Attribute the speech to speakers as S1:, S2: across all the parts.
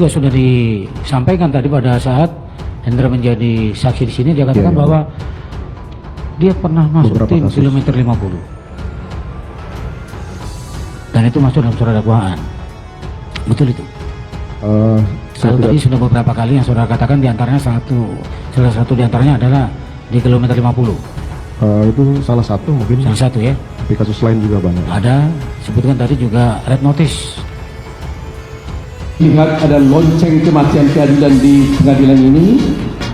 S1: juga sudah disampaikan tadi pada saat Hendra menjadi saksi di sini, dia katakan bahwa dia pernah masuk
S2: beberapa
S1: tim
S2: kasus.
S1: kilometer 50 dan itu masuk dalam surat dakwaan. Betul itu? Kalau tadi sudah beberapa kali yang saudara katakan, diantaranya salah satu diantaranya adalah di kilometer 50.
S2: Itu salah satu mungkin.
S1: Salah satu ya.
S2: Tapi kasus lain juga banyak.
S1: Ada, sebutkan tadi juga red notice.
S3: Jika ada lonceng kematian keadilan di pengadilan ini,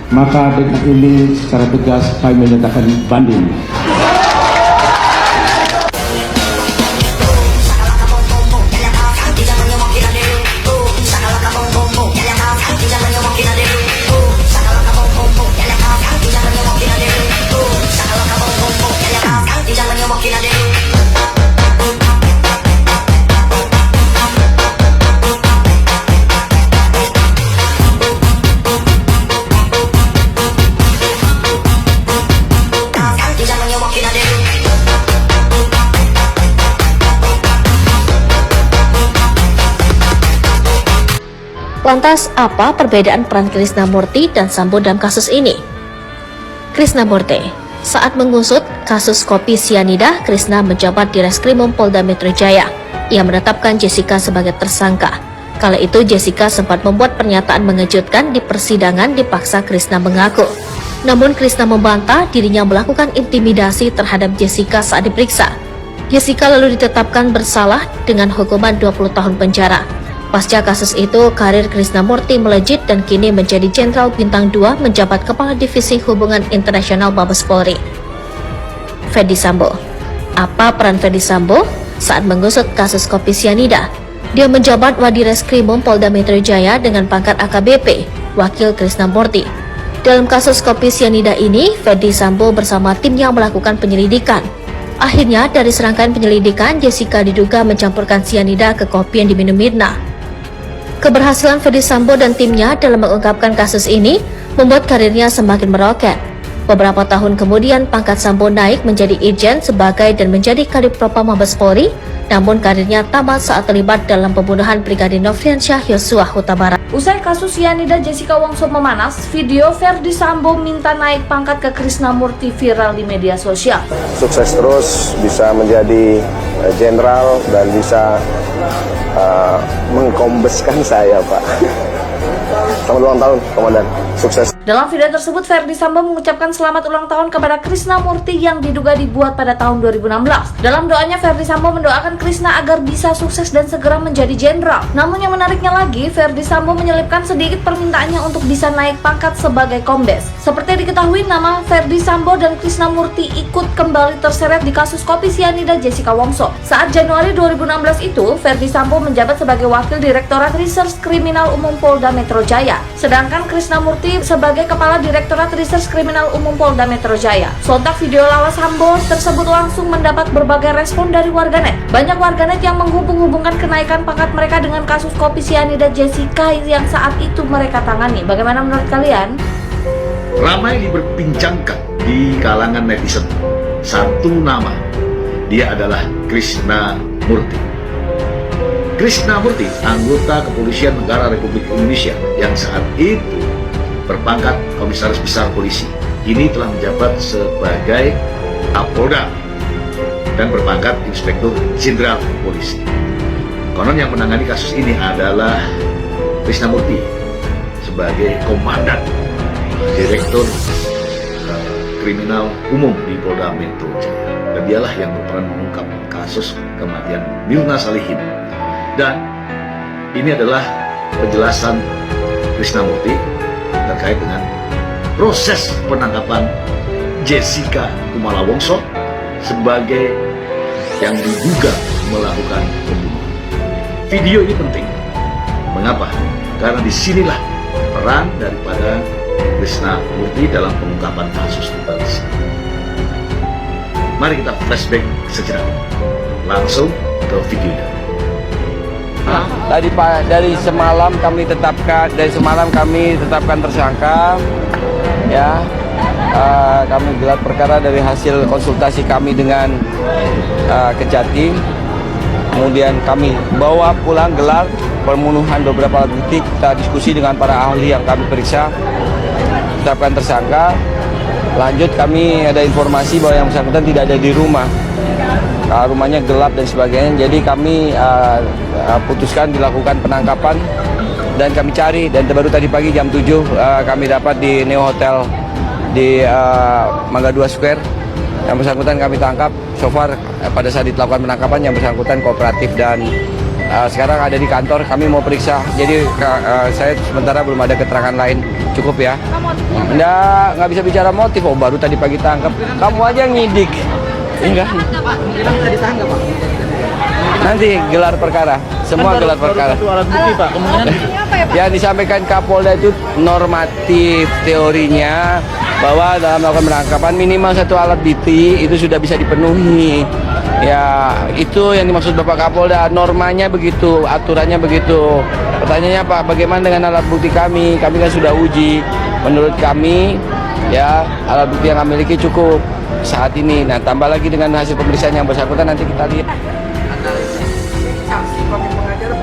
S3: maka dengan ini secara tegas kami menyatakan banding.
S4: Lantas, apa perbedaan peran Krisnamurti dan Sambo dalam kasus ini? Krisnamurti, saat mengusut kasus kopi sianida, Krisna menjabat di Reskrimum Polda Metro Jaya. Ia menetapkan Jessica sebagai tersangka. Kala itu Jessica sempat membuat pernyataan mengejutkan di persidangan, dipaksa Krisna mengaku. Namun Krisna membantah dirinya melakukan intimidasi terhadap Jessica saat diperiksa. Jessica lalu ditetapkan bersalah dengan hukuman 20 tahun penjara. Pasca kasus itu, karir Krisnamurti melejit dan kini menjadi Jenderal Bintang 2 menjabat Kepala Divisi Hubungan Internasional Mabes Polri. Ferdi Sambo. Apa peran Ferdi Sambo saat mengusut kasus kopi sianida? Dia menjabat Wadireskrimum Polda Metro Jaya dengan pangkat AKBP, Wakil Krisnamurti. Dalam kasus kopi sianida ini, Ferdi Sambo bersama timnya melakukan penyelidikan. Akhirnya, dari serangkaian penyelidikan, Jessica diduga mencampurkan sianida ke kopi yang diminum Mirna. Keberhasilan Ferdi Sambo dan timnya dalam mengungkapkan kasus ini membuat karirnya semakin meroket. Beberapa tahun kemudian, pangkat Sambo naik menjadi Irjen sebagai dan menjadi Kadipropam Mabes Polri, namun karirnya tamat saat terlibat dalam pembunuhan Brigadir Nofriansyah Yosua Huta Barat.
S5: Usai kasus sianida Jessica Wongso memanas, video Ferdi Sambo minta naik pangkat ke Krisnamurti viral di media sosial.
S6: Sukses terus, bisa menjadi jenderal dan bisa mengkombeskan saya, Pak. Selamat ulang tahun, Komandan. Sukses.
S5: Dalam video tersebut, Ferdi Sambo mengucapkan selamat ulang tahun kepada Krisnamurti yang diduga dibuat pada tahun 2016. Dalam doanya, Ferdi Sambo mendoakan Krisna agar bisa sukses dan segera menjadi jenderal. Namun yang menariknya lagi, Ferdi Sambo menyelipkan sedikit permintaannya untuk bisa naik pangkat sebagai kombes. Seperti diketahui, nama Ferdi Sambo dan Krisnamurti ikut kembali terseret di kasus kopi sianida Jessica Wongso. Saat Januari 2016 itu, Ferdi Sambo menjabat sebagai Wakil Direktorat Reserse Kriminal Umum Polda Metro Jaya. Sedangkan Krisnamurti sebagai Kepala Direktorat Reserse Kriminal Umum Polda Metro Jaya. Sontak video lawas Sambo tersebut langsung mendapat berbagai respon dari warganet. Banyak warganet yang menghubung-hubungkan kenaikan pangkat mereka dengan kasus kopi sianida Jessica yang saat itu mereka tangani. Bagaimana menurut kalian?
S7: Ramai diperbincangkan di kalangan netizen. Satu nama, dia adalah Krisnamurti. Krisnamurti, anggota Kepolisian Negara Republik Indonesia yang saat itu berpangkat Komisaris Besar Polisi. Ini telah menjabat sebagai Kapolda dan berpangkat Inspektur Jenderal Polisi. Konon yang menangani kasus ini adalah Krisnamurti sebagai Komandan Direktur Kriminal Umum di Polda Metro Jaya. Dan dialah yang berperan mengungkap kasus kematian Mirna Salihin. Dan ini adalah penjelasan Krisnamurti terkait dengan proses penangkapan Jessica Kumala Wongso sebagai yang diduga melakukan pembunuhan. Video ini penting. Mengapa? Karena disinilah peran daripada Krisnamurti dalam pengungkapan kasus tersebut. Mari kita flashback sejenak, langsung ke videonya.
S8: Dari semalam kami tetapkan tersangka, ya. Kami gelar perkara dari hasil konsultasi kami dengan Kejatim. Kemudian kami bawa pulang gelar pemenuhan beberapa alat bukti, kita diskusi dengan para ahli yang kami periksa, tetapkan tersangka. Lanjut kami ada informasi bahwa yang bersangkutan tidak ada di rumah, rumahnya gelap dan sebagainya. Jadi kami putuskan dilakukan penangkapan dan kami cari, dan baru tadi pagi jam 7 kami dapat di Neo Hotel di Mangga 2 Square. Yang bersangkutan kami tangkap. So far pada saat dilakukan penangkapan yang bersangkutan kooperatif dan sekarang ada di kantor, kami mau periksa. Jadi saya sementara belum ada keterangan lain. Cukup ya? Nggak bisa bicara motif. Oh, baru tadi pagi tangkap. Kamu aja ngidik. Enggak. Nanti gelar perkara. Semua gelar perkara. Yang disampaikan Kapolda itu normatif teorinya, bahwa dalam melakukan penangkapan minimal 1 alat bukti itu sudah bisa dipenuhi. Ya, itu yang dimaksud Bapak Kapolda. Normanya begitu, aturannya begitu. Pertanyaannya Pak, bagaimana dengan alat bukti kami? Kami kan sudah uji. Menurut kami, ya alat bukti yang kami miliki cukup saat ini. Nah, tambah lagi dengan hasil pemeriksaan yang bersangkutan, nanti kita lihat. Saksi pengacara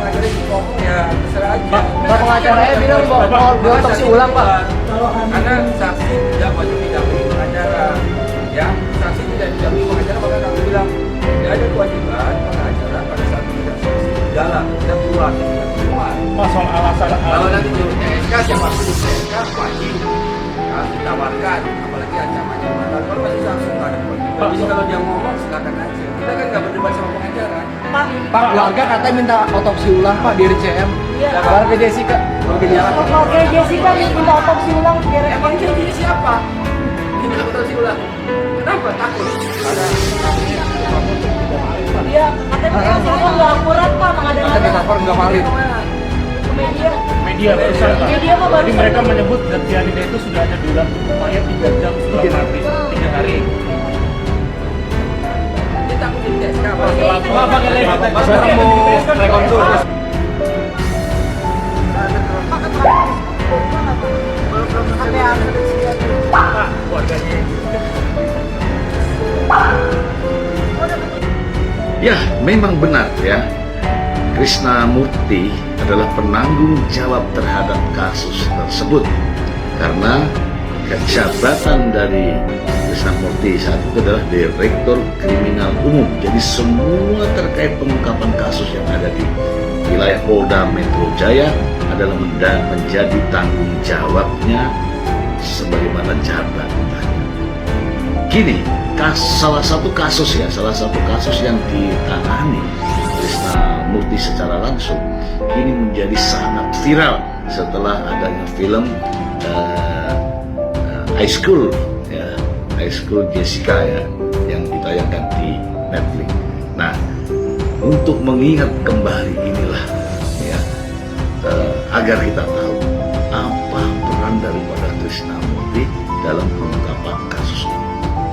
S8: ngomong ya terserah aja. Pak pengacaranya bilang mau diotopsi ulang Pak. Karena saksi tidak wajib didampingi pengacara. Ya, saksi tidak didampingi pengacara, maka kami bilang tidak ada kewajiban pengacara pada saat tidak saksi jalan, tidak keluar. Soal alasan kalau nanti jurusnya SK, siapa pun di SK wajib ditawarkan, apalagi ancamannya mata. Kalau masih saksi nggak ada kewajiban. Jadi kalau dia ngomong silakan aja. Kita kan nggak berdebat sama pengacara. Pak, keluarga katanya minta otopsi ulang Pak di RCM. Keluarga Jessica.
S5: Oke, Jessica minta otopsi ulang.
S8: Emang jadi siapa? Minta otopsi ulang. Kenapa takut? Ada.
S5: Iya, katanya hasilnya nggak akurat Pak,
S8: Katanya lapor nggak valid.
S9: Media barusan Pak.
S5: Media apa barusan?
S9: Jadi mereka menyebut zat cyanida itu sudah ada di dalam tubuh mayat 3 jam setelah mati, 3 hari.
S8: Kita mau di tes kapan?
S9: Pak pakai lagi
S8: Sekarang mau rekonstruksi.
S7: Ya, memang benar ya. Krisnamurti adalah penanggung jawab terhadap kasus tersebut karena jabatan dari Krisnamurti saat itu adalah Direktur Kriminal Umum. Jadi semua terkait pengungkapan kasus yang ada di wilayah Polda Metro Jaya adalah menjadi tanggung jawabnya sebagaimana jabatannya. Kini salah satu kasus yang ditangani Krisnamurti secara langsung ini menjadi sangat viral setelah adanya film High School Jessica ya, yang ditayangkan di Netflix. Nah, untuk mengingat kembali inilah ya, agar kita tahu apa peran daripada Krisnamurti dalam pengungkapan kasus ini,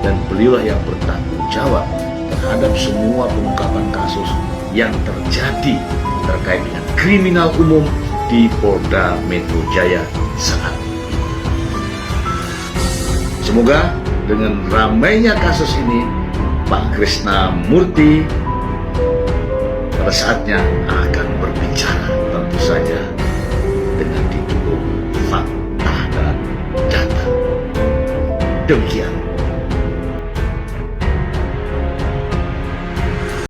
S7: dan beliaulah yang bertanggung jawab terhadap semua pengungkapan kasus yang terjadi terkait dengan kriminal umum di Polda Metro Jaya saat ini. Semoga dengan ramainya kasus ini, Pak Krisnamurti pada saatnya akan berbicara, tentu saja dengan didukung fakta dan data. Demikian.